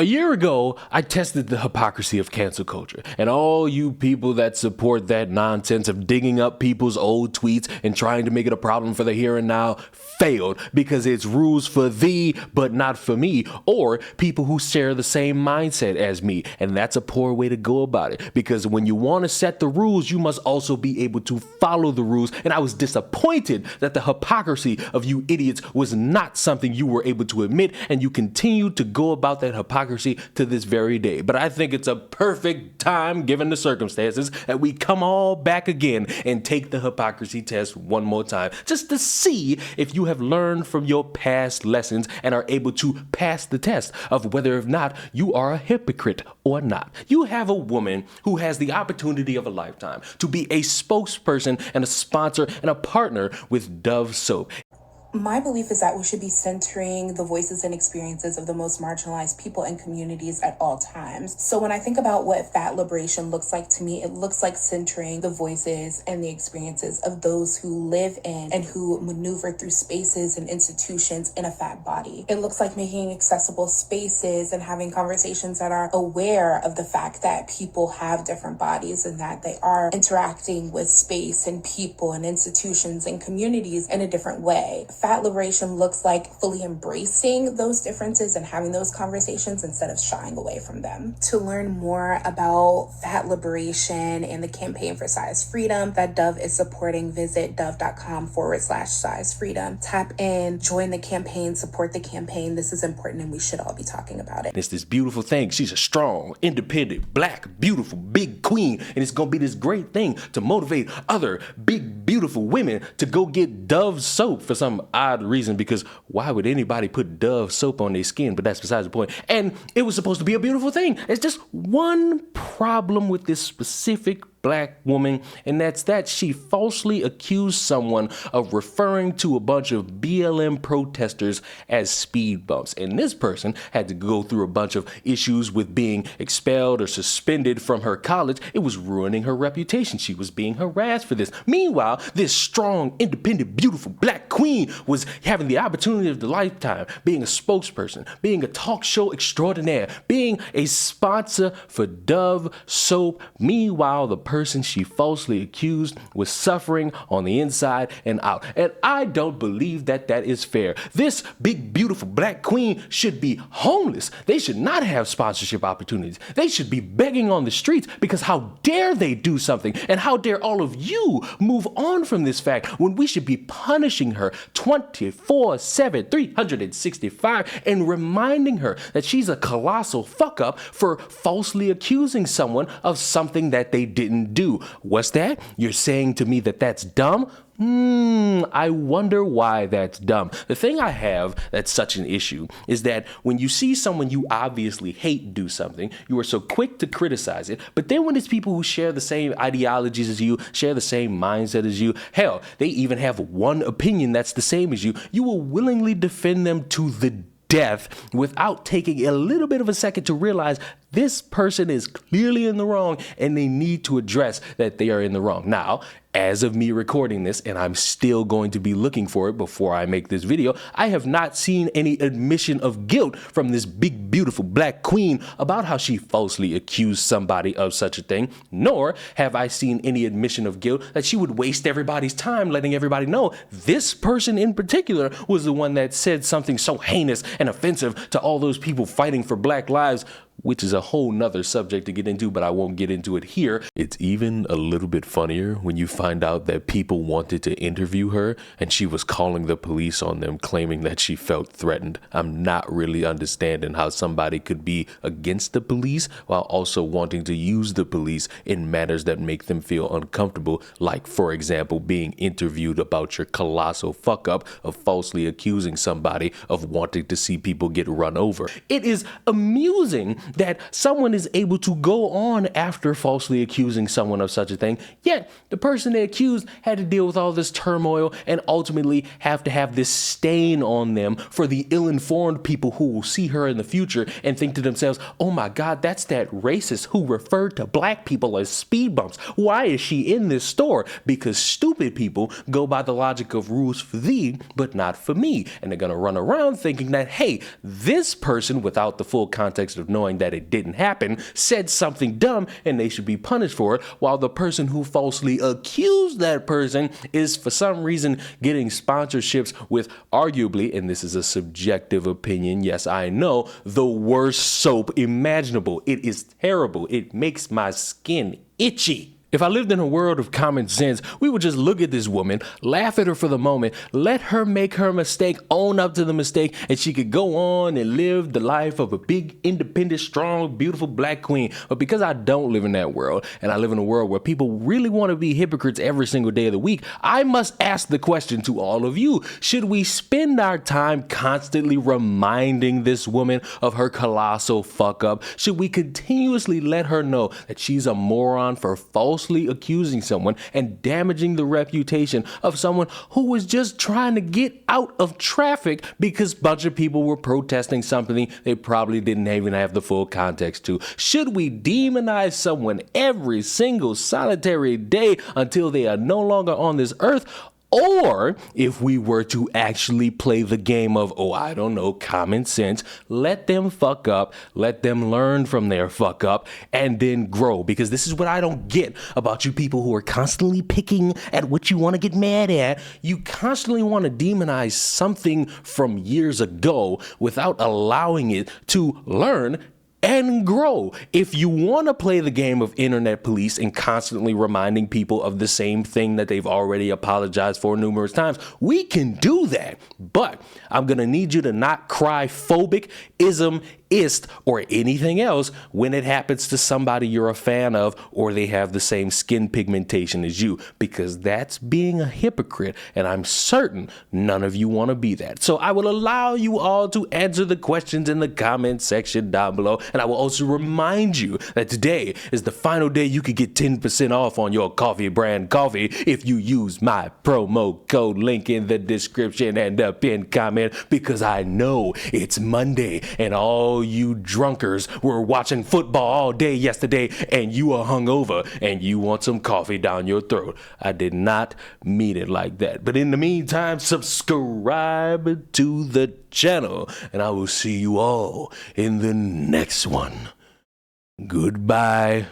A year ago, I tested the hypocrisy of cancel culture, and all you people that support that nonsense of digging up people's old tweets and trying to make it a problem for the here and now failed because it's rules for thee but not for me, or people who share the same mindset as me, and that's a poor way to go about it, because when you want to set the rules, you must also be able to follow the rules, and I was disappointed that the hypocrisy of you idiots was not something you were able to admit, and you continue to go about that hypocrisy to this very day. But I think it's a perfect time, given the circumstances, that we come all back again and take the hypocrisy test one more time, just to see if you have learned from your past lessons and are able to pass the test of whether or not you are a hypocrite or not. You have a woman who has the opportunity of a lifetime to be a spokesperson and a sponsor and a partner with Dove soap. My belief is that we should be centering the voices and experiences of the most marginalized people and communities at all times. So when I think about what fat liberation looks like to me, it looks like centering the voices and the experiences of those who live in and who maneuver through spaces and institutions in a fat body. It looks like making accessible spaces and having conversations that are aware of the fact that people have different bodies and that they are interacting with space and people and institutions and communities in a different way. Fat liberation looks like fully embracing those differences and having those conversations instead of shying away from them. To learn more about fat liberation and the campaign for size freedom that Dove is supporting, visit dove.com/size freedom. Tap in, join the campaign, support the campaign. This is important and we should all be talking about it. It's this beautiful thing. She's a strong, independent, black, beautiful, big queen. And it's going to be this great thing to motivate other big, beautiful women to go get Dove soap for some odd reason, because why would anybody put Dove soap on their skin? But that's besides the point. And it was supposed to be a beautiful thing. It's just one problem with this specific black woman, and that's that she falsely accused someone of referring to a bunch of BLM protesters as speed bumps. And this person had to go through a bunch of issues with being expelled or suspended from her college. It was ruining her reputation. She was being harassed for this. Meanwhile, this strong, independent, beautiful black queen was having the opportunity of the lifetime, being a spokesperson, being a talk show extraordinaire, being a sponsor for Dove soap. Meanwhile, the person she falsely accused was suffering on the inside and out. And I don't believe that that is fair. This big, beautiful black queen should be homeless. They should not have sponsorship opportunities. They should be begging on the streets, because how dare they do something? And how dare all of you move on from this fact when we should be punishing her 24/7, 365, and reminding her that she's a colossal fuck up for falsely accusing someone of something that they didn't do. What's that? You're saying to me that that's dumb? I wonder why that's dumb. The thing I have that's such an issue is that when you see someone you obviously hate do something, you are so quick to criticize it. But then when it's people who share the same ideologies as you, share the same mindset as you, hell, they even have one opinion that's the same as you will willingly defend them to the death without taking a little bit of a second to realize this person is clearly in the wrong and they need to address that they are in the wrong. Now, as of me recording this, and I'm still going to be looking for it before I make this video, I have not seen any admission of guilt from this big, beautiful black queen about how she falsely accused somebody of such a thing, nor have I seen any admission of guilt that she would waste everybody's time letting everybody know this person in particular was the one that said something so heinous and offensive to all those people fighting for black lives, which is a whole nother subject to get into, but I won't get into it here. It's even a little bit funnier when you find out that people wanted to interview her and she was calling the police on them, claiming that she felt threatened. I'm not really understanding how somebody could be against the police while also wanting to use the police in matters that make them feel uncomfortable, like, for example, being interviewed about your colossal fuck up of falsely accusing somebody of wanting to see people get run over. It is amusing that someone is able to go on after falsely accusing someone of such a thing, yet the person they accused had to deal with all this turmoil and ultimately have to have this stain on them for the ill-informed people who will see her in the future and think to themselves, oh my God, that's that racist who referred to black people as speed bumps. Why is she in this store? Because stupid people go by the logic of rules for thee, but not for me. And they're going to run around thinking that, hey, this person, without the full context of knowing that it didn't happen, said something dumb and they should be punished for it, while the person who falsely accused that person is for some reason getting sponsorships with arguably, and this is a subjective opinion, yes, I know, the worst soap imaginable. It is terrible. It makes my skin itchy. If I lived in a world of common sense, we would just look at this woman, laugh at her for the moment, let her make her mistake, own up to the mistake, and she could go on and live the life of a big, independent, strong, beautiful black queen. But because I don't live in that world, and I live in a world where people really want to be hypocrites every single day of the week, I must ask the question to all of you: should we spend our time constantly reminding this woman of her colossal fuck up? Should we continuously let her know that she's a moron for falsely accusing someone and damaging the reputation of someone who was just trying to get out of traffic because a bunch of people were protesting something they probably didn't even have the full context to? Should we demonize someone every single solitary day until they are no longer on this earth? Or if we were to actually play the game of, common sense, let them fuck up, let them learn from their fuck up, and then grow. Because this is what I don't get about you people who are constantly picking at what you want to get mad at. You constantly want to demonize something from years ago without allowing it to learn and grow. If you want to play the game of internet police and constantly reminding people of the same thing that they've already apologized for numerous times, we can do that. But I'm going to need you to not cry phobic, ist, or anything else when it happens to somebody you're a fan of or they have the same skin pigmentation as you, because that's being a hypocrite, and I'm certain none of you want to be that. So I will allow you all to answer the questions in the comment section down below, and I will also remind you that today is the final day you could get 10% off on your coffee brand coffee if you use my promo code link in the description and the pinned comment, because I know it's Monday and all you drunkers were watching football all day yesterday and you are hungover and you want some coffee down your throat. I did not mean it like that. But in the meantime, subscribe to the channel and I will see you all in the next one. Goodbye.